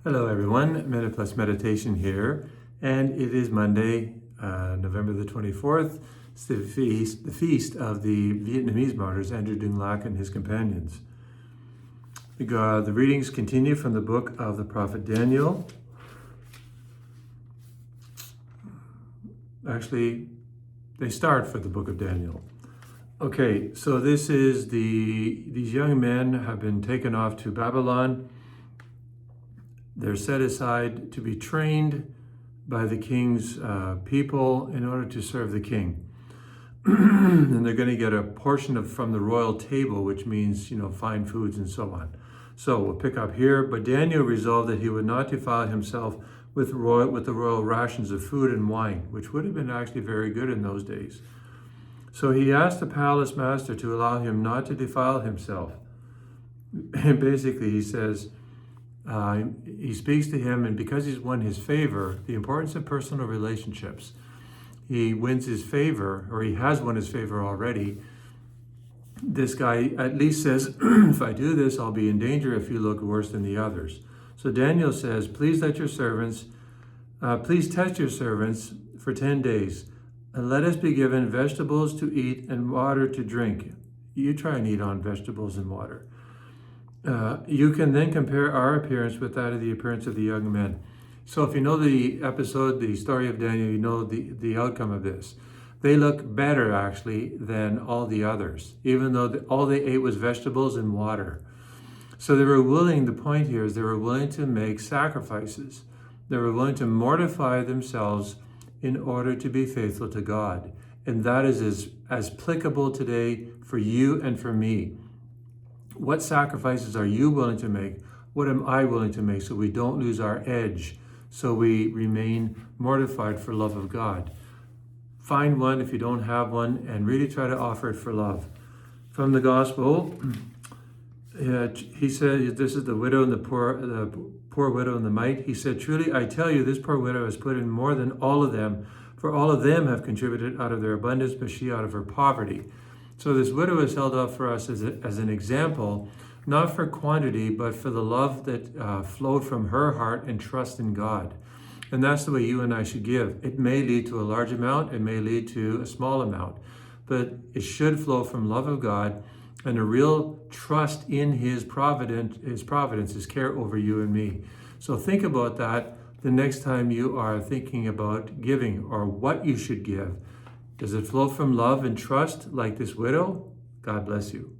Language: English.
Hello everyone, Minute Plus Meditation here, and it is Monday, November the 24th. It's the feast of the Vietnamese martyrs, Andrew Dinh Lac and his companions. The readings continue from the book of the prophet Daniel. Actually, they start for the book of Daniel. Okay, so this is these young men have been taken off to Babylon. They're set aside to be trained by the king's people in order to serve the king. And they're going to get a portion from the royal table, which means, fine foods and so on. So we'll pick up here. But Daniel resolved that he would not defile himself with the royal rations of food and wine, which would have been actually very good in those days. So he asked the palace master to allow him not to defile himself. And basically he says, he speaks to him, and because he's won his favor, the importance of personal relationships, he wins his favor, or he has won his favor already. This guy at least says, if I do this, I'll be in danger if you look worse than the others. So Daniel says, please test your servants for 10 days, and let us be given vegetables to eat and water to drink. You try and eat on vegetables and water. You can then compare our appearance with that of the appearance of the young men. So if you know the episode, the story of Daniel, you know the outcome of this. They look better, actually, than all the others, even though all they ate was vegetables and water. So they were willing, the point here is they were willing to make sacrifices. They were willing to mortify themselves in order to be faithful to God. And that is as applicable today for you and for me. What sacrifices are you willing to make? What am I willing to make so we don't lose our edge, so we remain mortified for love of God? Find one if you don't have one, and really try to offer it for love. From the gospel, he said, this is the widow and the poor widow and the mite. He said, truly, I tell you, this poor widow has put in more than all of them, for all of them have contributed out of their abundance, but she out of her poverty. So this widow is held up for us as an example, not for quantity, but for the love that flowed from her heart and trust in God. And that's the way you and I should give. It may lead to a large amount, it may lead to a small amount, but it should flow from love of God and a real trust in His providence, His care over you and me. So think about that the next time you are thinking about giving or what you should give. Does it flow from love and trust like this widow? God bless you.